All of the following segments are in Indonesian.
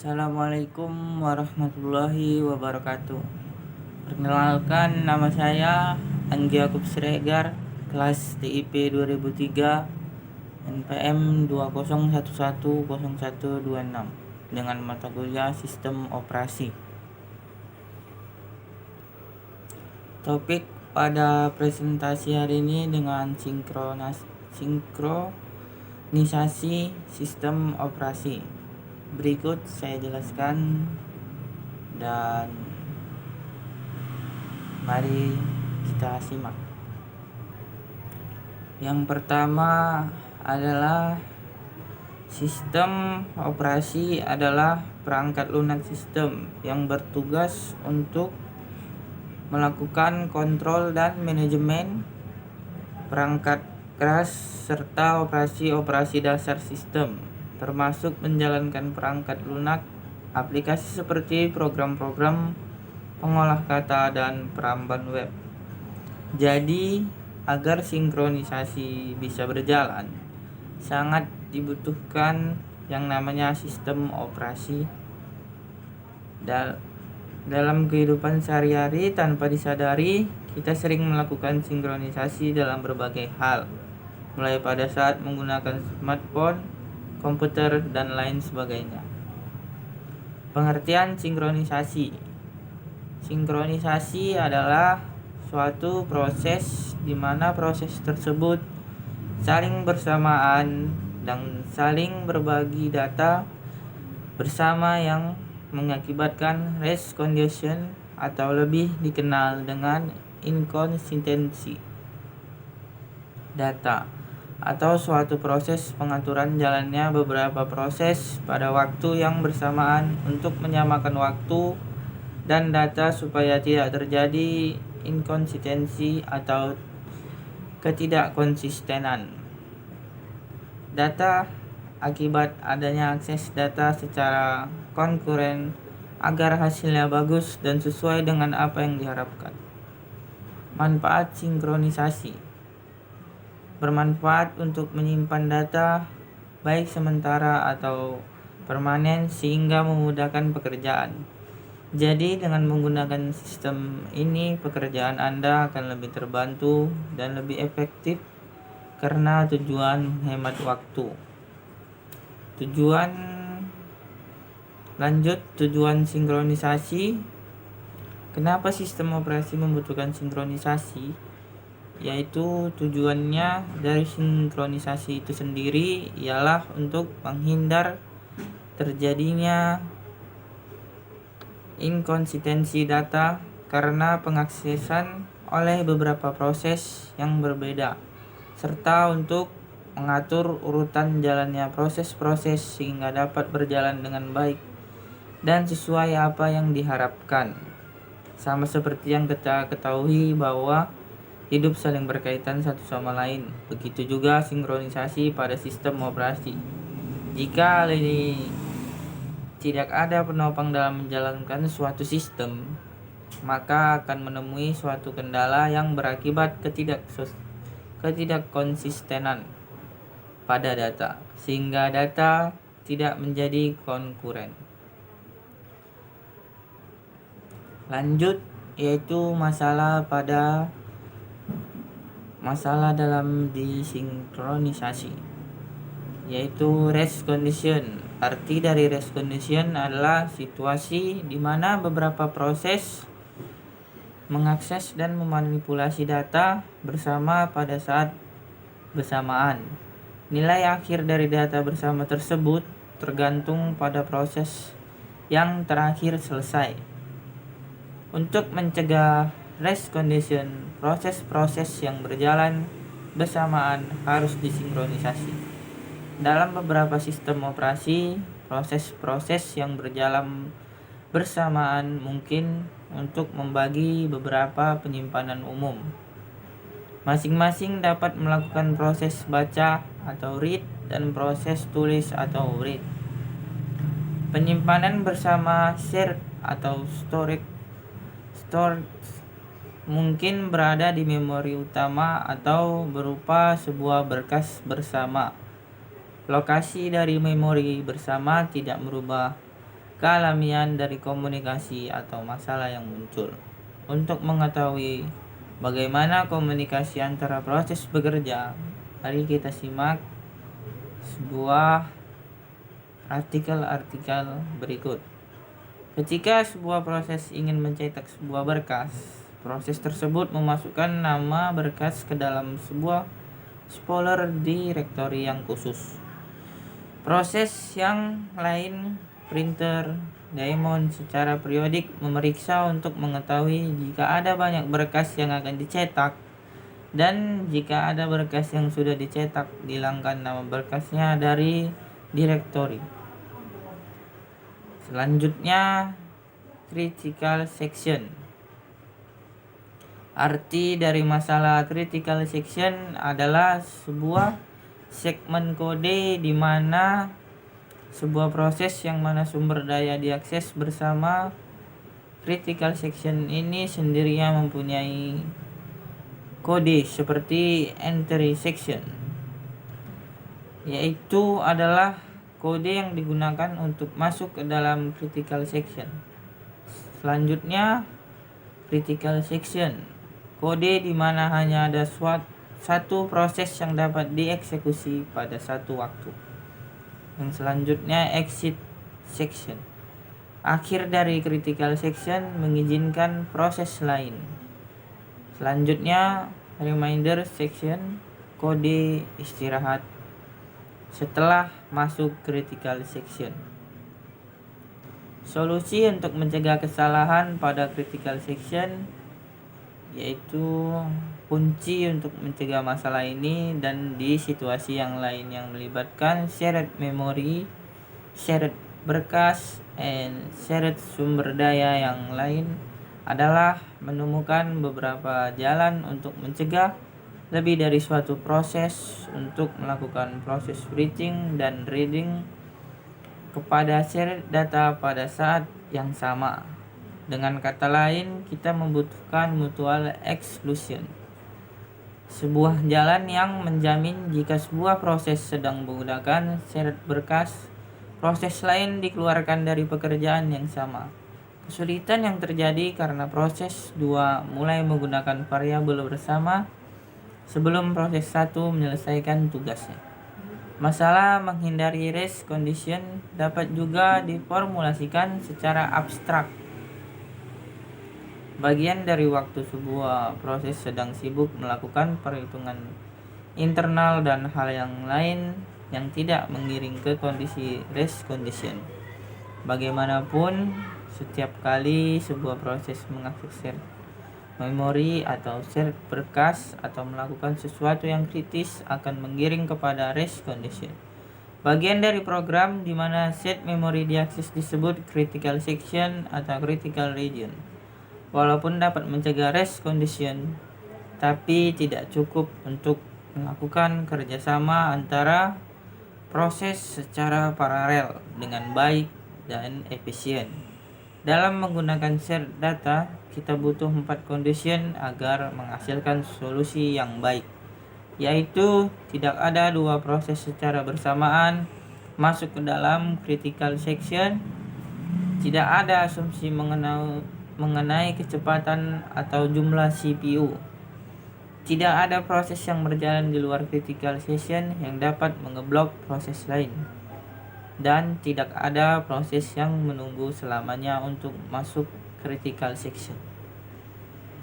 Assalamualaikum warahmatullahi wabarakatuh. Perkenalkan, nama saya Anggi Yakub Siregar, kelas TIP 2003, NPM 20110126 dengan mata kuliah Sistem Operasi. Topik pada presentasi hari ini dengan sinkronisasi sistem operasi. Berikut saya jelaskan dan mari kita simak. Yang pertama adalah sistem operasi adalah perangkat lunak sistem yang bertugas untuk melakukan kontrol dan manajemen perangkat keras serta operasi-operasi dasar sistem, termasuk menjalankan perangkat lunak aplikasi seperti program-program pengolah kata dan peramban web. Jadi, agar sinkronisasi bisa berjalan, sangat dibutuhkan yang namanya sistem operasi. Dalam kehidupan sehari-hari tanpa disadari, kita sering melakukan sinkronisasi dalam berbagai hal, mulai pada saat menggunakan smartphone, komputer, dan lain sebagainya. Pengertian sinkronisasi. Sinkronisasi adalah suatu proses di mana proses tersebut saling bersamaan dan saling berbagi data bersama yang mengakibatkan race condition atau lebih dikenal dengan inkonsistensi data atau suatu proses pengaturan jalannya beberapa proses pada waktu yang bersamaan untuk menyamakan waktu dan data supaya tidak terjadi inkonsistensi atau ketidakkonsistenan data akibat adanya akses data secara konkuren agar hasilnya bagus dan sesuai dengan apa yang diharapkan. Manfaat sinkronisasi. Bermanfaat untuk menyimpan data baik sementara atau permanen sehingga memudahkan pekerjaan. Jadi dengan menggunakan sistem ini, pekerjaan Anda akan lebih terbantu dan lebih efektif karena tujuan hemat waktu. Tujuan sinkronisasi. Kenapa sistem operasi membutuhkan sinkronisasi? Yaitu tujuannya dari sinkronisasi itu sendiri ialah untuk menghindar terjadinya inkonsistensi data karena pengaksesan oleh beberapa proses yang berbeda, serta untuk mengatur urutan jalannya proses-proses sehingga dapat berjalan dengan baik dan sesuai apa yang diharapkan. Sama seperti yang kita ketahui bahwa hidup saling berkaitan satu sama lain. Begitu juga sinkronisasi pada sistem operasi. Jika hal ini tidak ada penopang dalam menjalankan suatu sistem, maka akan menemui suatu kendala yang berakibat ketidakkonsistenan pada data, sehingga data tidak menjadi konkuren. Lanjut, yaitu masalah dalam disinkronisasi, yaitu race condition. Arti dari race condition adalah situasi di mana beberapa proses mengakses dan memanipulasi data bersama pada saat bersamaan. Nilai akhir dari data bersama tersebut tergantung pada proses yang terakhir selesai. Untuk mencegah race condition, proses-proses yang berjalan bersamaan harus disinkronisasi. Dalam beberapa sistem operasi, proses-proses yang berjalan bersamaan mungkin untuk membagi beberapa penyimpanan umum. Masing-masing dapat melakukan proses baca atau read dan proses tulis atau write. Penyimpanan bersama shared atau storage mungkin berada di memori utama atau berupa sebuah berkas bersama. Lokasi dari memori bersama tidak merubah kealamian dari komunikasi atau masalah yang muncul. Untuk mengetahui bagaimana komunikasi antara proses bekerja, mari kita simak sebuah artikel berikut. Ketika sebuah proses ingin mencetak sebuah berkas, proses tersebut memasukkan nama berkas ke dalam sebuah folder direktori yang khusus. Proses yang lain, printer, daemon secara periodik memeriksa untuk mengetahui jika ada banyak berkas yang akan dicetak, dan jika ada berkas yang sudah dicetak, dihilangkan nama berkasnya dari direktori. Selanjutnya, critical section. Arti dari masalah critical section adalah sebuah segmen kode di mana sebuah proses yang mana sumber daya diakses bersama. Critical section ini sendirinya mempunyai kode seperti entry section, yaitu adalah kode yang digunakan untuk masuk ke dalam critical section. Selanjutnya, critical section, kode di mana hanya ada satu proses yang dapat dieksekusi pada satu waktu. Yang selanjutnya, exit section, akhir dari critical section mengizinkan proses lain. Selanjutnya, reminder section, kode istirahat setelah masuk critical section. Solusi untuk mencegah kesalahan pada critical section, yaitu kunci untuk mencegah masalah ini dan di situasi yang lain yang melibatkan shared memory, shared berkas, and shared sumber daya yang lain adalah menemukan beberapa jalan untuk mencegah lebih dari suatu proses untuk melakukan proses writing dan reading kepada shared data pada saat yang sama. Dengan kata lain, kita membutuhkan mutual exclusion, sebuah jalan yang menjamin jika sebuah proses sedang menggunakan shared berkas, proses lain dikeluarkan dari pekerjaan yang sama. Kesulitan yang terjadi karena proses 2 mulai menggunakan variabel bersama sebelum proses 1 menyelesaikan tugasnya. Masalah menghindari race condition dapat juga diformulasikan secara abstrak. Bagian dari waktu sebuah proses sedang sibuk melakukan perhitungan internal dan hal yang lain yang tidak mengiring ke kondisi race condition. Bagaimanapun, setiap kali sebuah proses mengakses shared memori atau shared berkas atau melakukan sesuatu yang kritis akan mengiring kepada race condition. Bagian dari program di mana shared memory diakses disebut critical section atau critical region. Walaupun dapat mencegah race condition, tapi tidak cukup untuk melakukan kerjasama antara proses secara paralel dengan baik dan efisien. Dalam menggunakan shared data, kita butuh 4 condition agar menghasilkan solusi yang baik, yaitu tidak ada 2 proses secara bersamaan masuk ke dalam critical section, tidak ada asumsi mengenai kecepatan atau jumlah CPU, tidak ada proses yang berjalan di luar critical section yang dapat mengeblok proses lain, dan tidak ada proses yang menunggu selamanya untuk masuk critical section.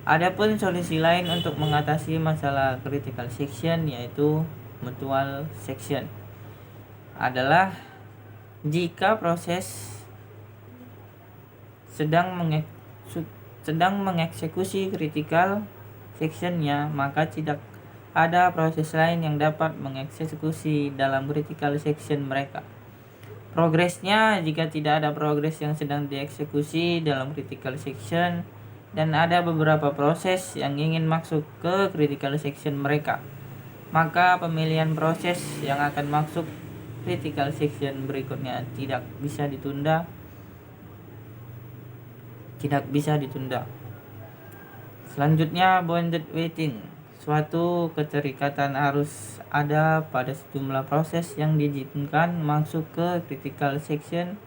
Adapun solusi lain untuk mengatasi masalah critical section, yaitu mutual section, adalah jika proses sedang mengeksekusi critical sectionnya, maka tidak ada proses lain yang dapat mengeksekusi dalam critical section mereka. Progresnya, jika tidak ada progres yang sedang dieksekusi dalam critical section dan ada beberapa proses yang ingin masuk ke critical section mereka, maka pemilihan proses yang akan masuk critical section berikutnya tidak bisa ditunda. Selanjutnya, bounded waiting. Suatu keterikatan harus ada pada sejumlah proses yang diizinkan masuk ke critical section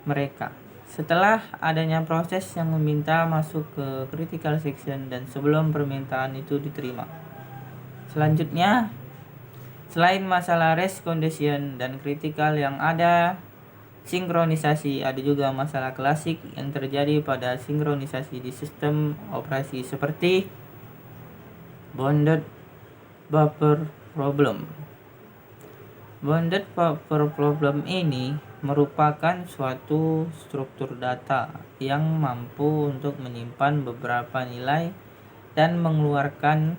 mereka. Setelah adanya proses yang meminta masuk ke critical section dan sebelum permintaan itu diterima. Selanjutnya, selain masalah race condition dan critical yang ada sinkronisasi, ada juga masalah klasik yang terjadi pada sinkronisasi di sistem operasi seperti bounded buffer problem. Bounded buffer problem ini merupakan suatu struktur data yang mampu untuk menyimpan beberapa nilai dan mengeluarkannya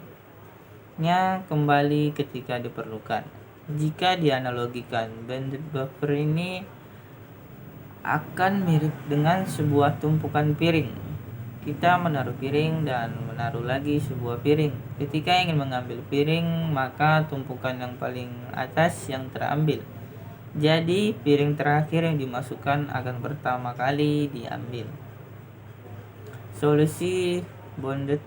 kembali ketika diperlukan. Jika dianalogikan, bounded buffer ini akan mirip dengan sebuah tumpukan piring. Kita menaruh piring dan menaruh lagi sebuah piring. Ketika ingin mengambil piring, maka tumpukan yang paling atas yang terambil. Jadi piring terakhir yang dimasukkan akan pertama kali diambil. Solusi bounded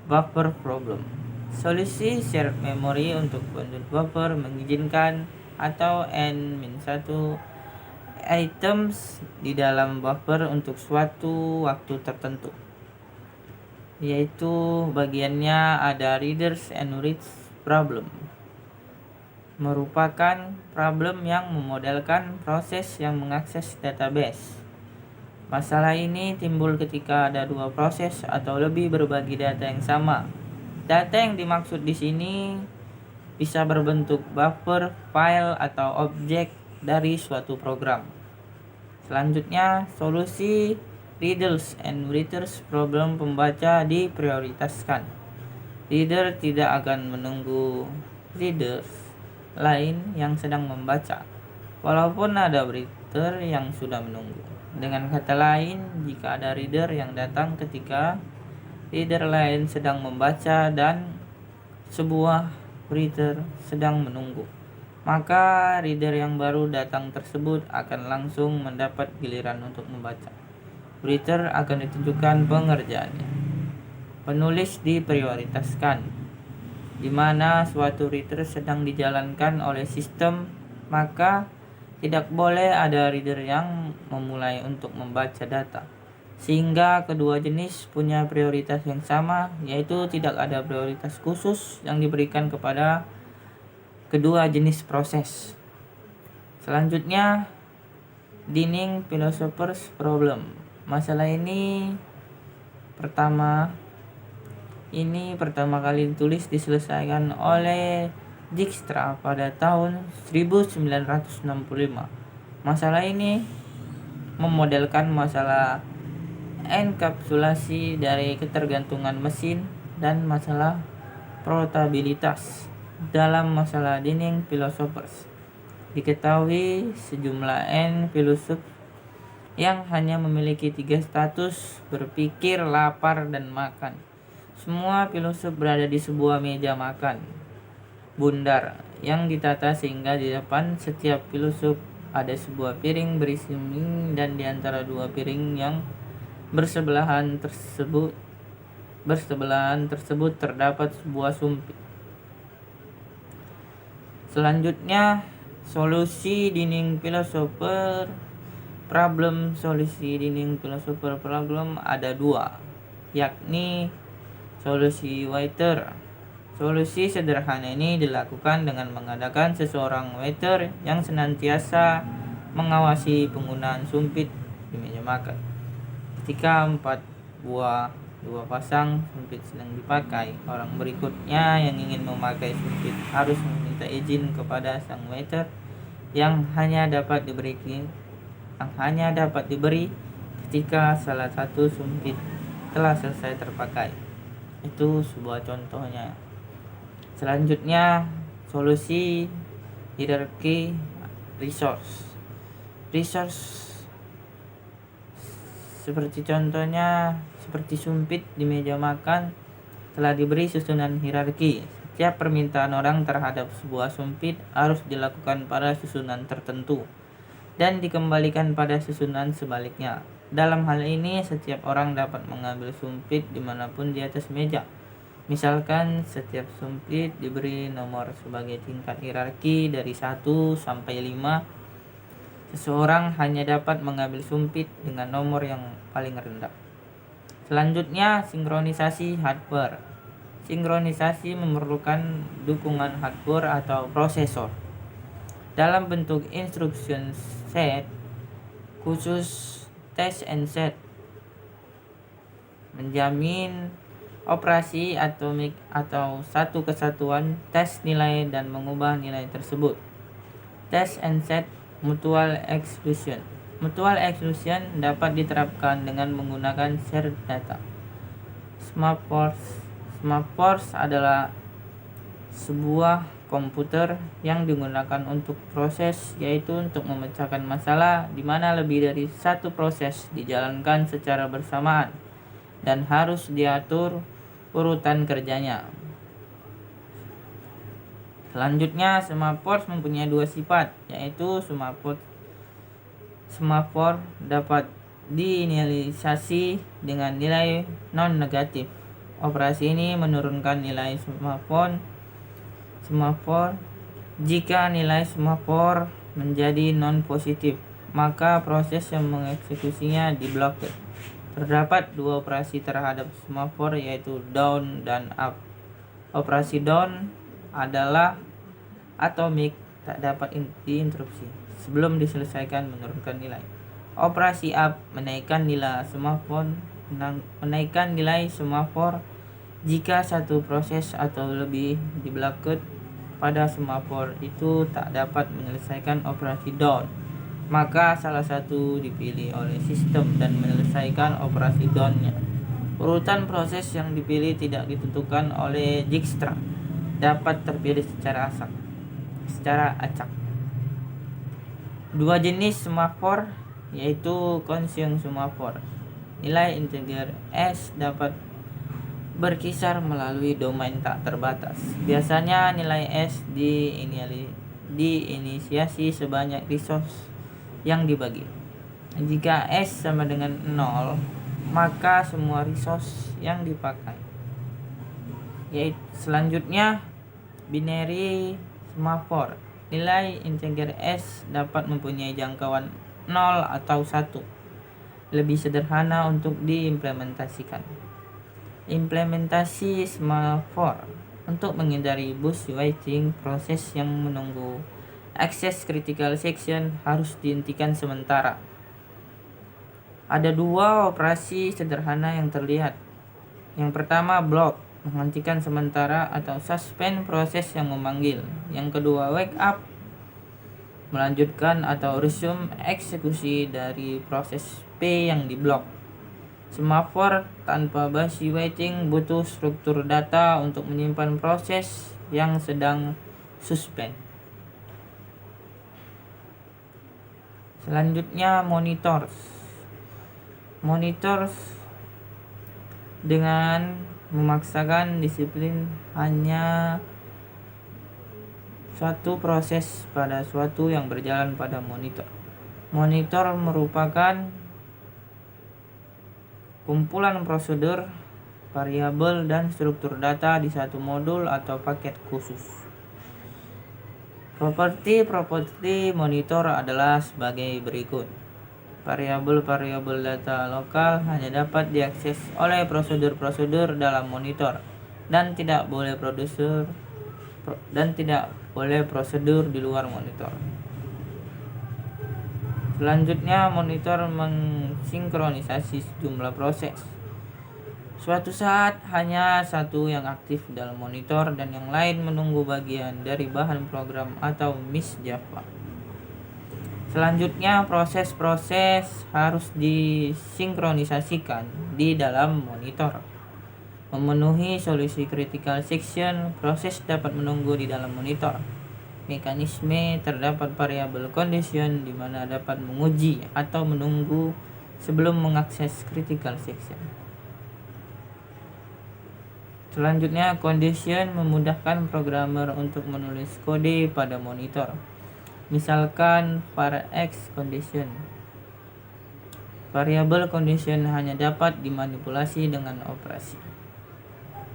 buffer problem. Solusi shared memory untuk bounded buffer mengizinkan atau n-1 items di dalam buffer untuk suatu waktu tertentu, yaitu bagiannya ada readers and writes problem, merupakan problem yang memodelkan proses yang mengakses database. Masalah ini timbul ketika ada dua proses atau lebih berbagi data yang sama. Data yang dimaksud di sini bisa berbentuk buffer, file, atau objek dari suatu program. Selanjutnya, solusi readers and writers problem pembaca diprioritaskan. Reader tidak akan menunggu readers lain yang sedang membaca, walaupun ada writer yang sudah menunggu. Dengan kata lain, jika ada reader yang datang ketika reader lain sedang membaca dan sebuah writer sedang menunggu, maka reader yang baru datang tersebut akan langsung mendapat giliran untuk membaca. Writer akan ditunjukkan pengerjaannya. Penulis diprioritaskan, di mana suatu writer sedang dijalankan oleh sistem, maka tidak boleh ada reader yang memulai untuk membaca data. Sehingga kedua jenis punya prioritas yang sama, yaitu tidak ada prioritas khusus yang diberikan kepada kedua jenis proses. Selanjutnya, Dining Philosopher's Problem. Masalah ini pertama kali diselesaikan oleh Dijkstra pada tahun 1965. Masalah ini memodelkan masalah enkapsulasi dari ketergantungan mesin dan masalah portabilitas. Dalam masalah Dining Philosophers, diketahui sejumlah n filosof yang hanya memiliki 3 status: berpikir, lapar, dan makan. Semua filosof berada di sebuah meja makan bundar yang ditata sehingga di depan setiap filosof ada sebuah piring berisi mie, dan di antara dua piring yang bersebelahan tersebut terdapat sebuah sumpit. Selanjutnya, solusi Dining Philosopher Problem. Solusi Dining Philosopher Problem ada dua, yakni solusi waiter. Solusi sederhana ini dilakukan dengan mengadakan seseorang waiter yang senantiasa mengawasi penggunaan sumpit di meja makan. Ketika 2 pasang sumpit sedang dipakai, orang berikutnya yang ingin memakai sumpit harus meminta izin kepada sang waiter yang hanya dapat diberi ketika salah satu sumpit telah selesai terpakai. Itu sebuah contohnya. Selanjutnya, solusi hierarki resource. Seperti sumpit di meja makan telah diberi susunan hierarki. Setiap permintaan orang terhadap sebuah sumpit harus dilakukan pada susunan tertentu dan dikembalikan pada susunan sebaliknya. Dalam hal ini, setiap orang dapat mengambil sumpit dimanapun di atas meja. Misalkan setiap sumpit diberi nomor sebagai tingkat hierarki dari 1 sampai 5. Seseorang hanya dapat mengambil sumpit dengan nomor yang paling rendah. Selanjutnya, sinkronisasi hardware. Sinkronisasi memerlukan dukungan hardware atau prosesor dalam bentuk instruction set khusus test and set, menjamin operasi atomik atau satu kesatuan tes nilai dan mengubah nilai tersebut. Test and set mutual exclusion. Mutual exclusion dapat diterapkan dengan menggunakan shared data. SmartForce adalah sebuah komputer yang digunakan untuk proses, yaitu untuk memecahkan masalah di mana lebih dari satu proses dijalankan secara bersamaan dan harus diatur urutan kerjanya. Selanjutnya, SmartForce mempunyai dua sifat, yaitu SmartForce dapat diinisialisasi dengan nilai non-negatif. Operasi ini menurunkan nilai SmartForce jika nilai SmartForce menjadi non-positif, maka proses yang mengeksekusinya diblokir. Terdapat dua operasi terhadap SmartForce, yaitu down dan up. Operasi down adalah atomik, tak dapat diinterupsi sebelum diselesaikan menurunkan nilai. Operasi up menaikkan nilai SmartForce jika satu proses atau lebih diblokir pada SmartForce itu tak dapat menyelesaikan operasi down, maka salah satu dipilih oleh sistem dan menyelesaikan operasi down-nya. Urutan proses yang dipilih tidak ditentukan oleh Dijkstra, dapat terpilih secara acak. Dua jenis SmartForce, yaitu Constant SmartForce. Nilai integer S dapat berkisar melalui domain tak terbatas. Biasanya nilai S diinisiasi sebanyak resource yang dibagi. Jika S sama dengan 0, maka semua resource yang dipakai. Selanjutnya, binary SmartForce. Nilai integer S dapat mempunyai jangkauan 0 atau 1. Lebih sederhana untuk diimplementasikan. Implementasi SmartForce. Untuk menghindari bush waiting, proses yang menunggu access critical section harus dihentikan sementara. Ada dua operasi sederhana yang terlihat. Yang pertama, block, menghentikan sementara atau suspend proses yang memanggil. Yang kedua, wake up, melanjutkan atau resume eksekusi dari proses P yang diblok. SmartForce tanpa busy waiting butuh struktur data untuk menyimpan proses yang sedang suspend. Selanjutnya, monitors dengan memaksakan disiplin hanya suatu proses pada suatu yang berjalan pada monitor. Monitor merupakan kumpulan prosedur, variabel, dan struktur data di satu modul atau paket khusus. Properti monitor adalah sebagai berikut. Variabel data lokal hanya dapat diakses oleh prosedur dalam monitor dan tidak boleh prosedur di luar monitor. Selanjutnya, monitor mensinkronisasi sejumlah proses. Suatu saat hanya satu yang aktif dalam monitor dan yang lain menunggu bagian dari bahan program atau miss Java. Selanjutnya, proses-proses harus disinkronisasikan di dalam monitor. Memenuhi solusi critical section, proses dapat menunggu di dalam monitor. Mekanisme terdapat variabel condition di mana dapat menguji atau menunggu sebelum mengakses critical section. Selanjutnya, condition memudahkan programmer untuk menulis kode pada monitor. Misalkan var x condition. Variabel condition hanya dapat dimanipulasi dengan operasi.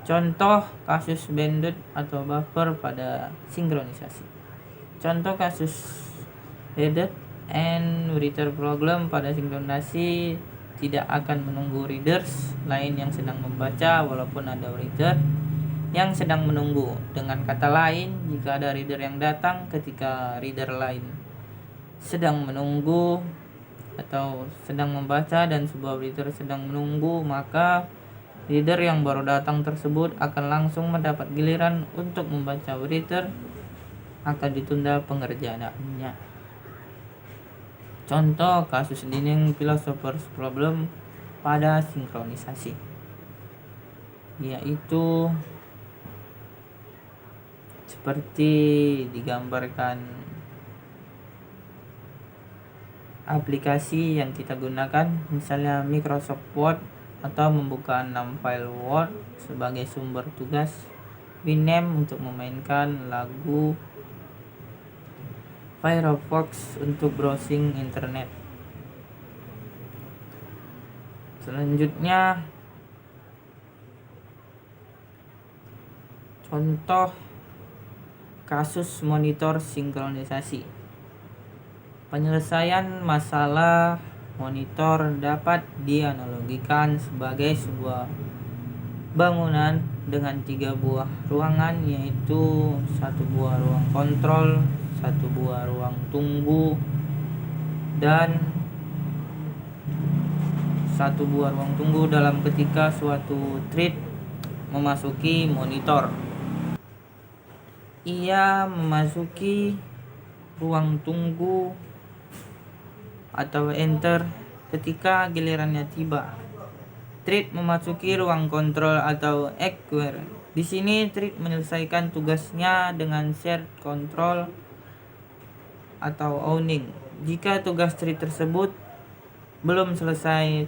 Contoh kasus bandwidth atau buffer pada sinkronisasi. Contoh kasus headed and writer problem pada sinkronisasi tidak akan menunggu readers lain yang sedang membaca walaupun ada reader yang sedang menunggu. Dengan kata lain, jika ada reader yang datang ketika reader lain sedang menunggu atau sedang membaca dan sebuah reader sedang menunggu, maka reader yang baru datang tersebut akan langsung mendapat giliran untuk membaca reader akan ditunda pengerjaannya. Contoh kasus dinding philosophers problem pada sinkronisasi yaitu seperti digambarkan aplikasi yang kita gunakan, misalnya Microsoft Word atau membuka 6 file Word sebagai sumber tugas, Winamp untuk memainkan lagu, Firefox untuk browsing internet. Selanjutnya, contoh kasus monitor sinkronisasi. Penyelesaian masalah monitor dapat dianalogikan sebagai sebuah bangunan dengan 3 buah ruangan, yaitu 1 buah ruang kontrol, 1 buah ruang tunggu, dan 1 buah ruang tunggu dalam ketika suatu thread memasuki monitor. Ia memasuki ruang tunggu atau enter ketika gilirannya tiba. Thread memasuki ruang kontrol atau acquire. Di sini thread menyelesaikan tugasnya dengan shared control atau owning. Jika tugas thread tersebut belum selesai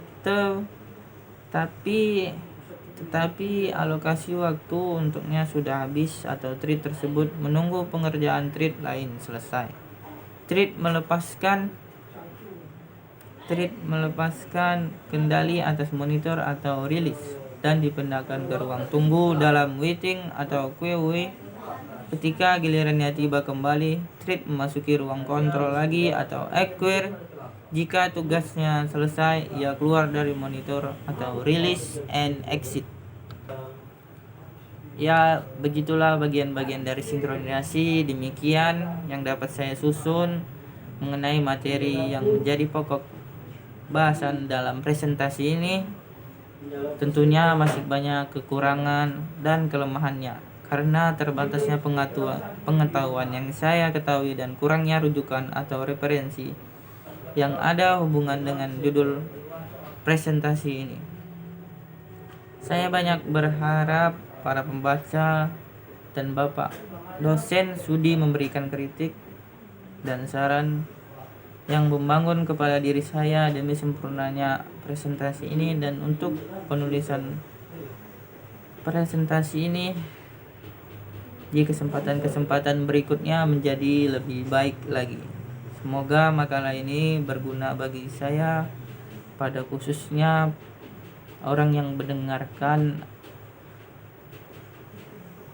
tetapi alokasi waktu untuknya sudah habis atau thread tersebut menunggu pengerjaan thread lain selesai. Thread melepaskan kendali atas monitor atau release dan dipindahkan ke ruang tunggu dalam waiting atau queue. Ketika gilirannya tiba kembali, thread memasuki ruang kontrol lagi atau acquire. Jika tugasnya selesai, ia keluar dari monitor atau release and exit. Ya, begitulah bagian-bagian dari sinkronisasi. Demikian yang dapat saya susun mengenai materi yang menjadi pokok bahasan dalam presentasi ini. Tentunya masih banyak kekurangan dan kelemahannya karena terbatasnya pengetahuan yang saya ketahui dan kurangnya rujukan atau referensi yang ada hubungan dengan judul presentasi ini. Saya banyak berharap para pembaca dan Bapak dosen sudi memberikan kritik dan saran yang membangun kepada diri saya demi sempurnanya presentasi ini dan untuk penulisan presentasi ini di kesempatan-kesempatan berikutnya menjadi lebih baik lagi. Semoga makalah ini berguna bagi saya, pada khususnya orang yang mendengarkan,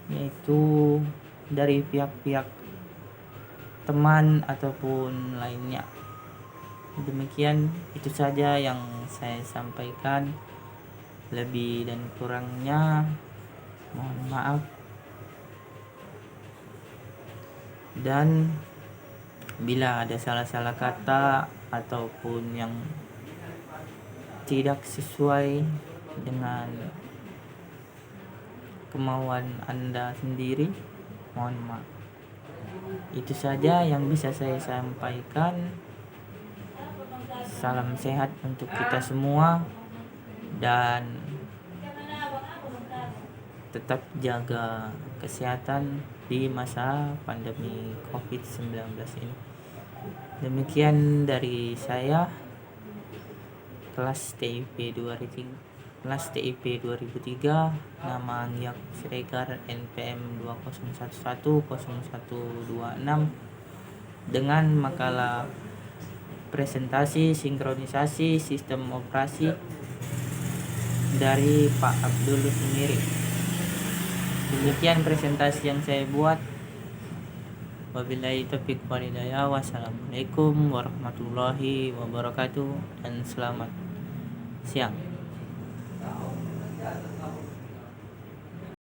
yaitu dari pihak-pihak teman ataupun lainnya. Demikian, itu saja yang saya sampaikan. Lebih dan kurangnya mohon maaf. Dan bila ada salah-salah kata ataupun yang tidak sesuai dengan kemauan Anda sendiri, mohon maaf. Itu saja yang bisa saya sampaikan. Salam sehat untuk kita semua dan tetap jaga kesehatan di masa pandemi COVID-19 ini. Demikian dari saya, kelas TIP 2003, nama Angyak Siregar, NPM 20110126, dengan makalah presentasi sinkronisasi sistem operasi dari Pak Abdul sendiri. Demikian presentasi yang saya buat. Wabillahi taufiq wal hidayah. Wassalamualaikum warahmatullahi wabarakatuh dan selamat siang.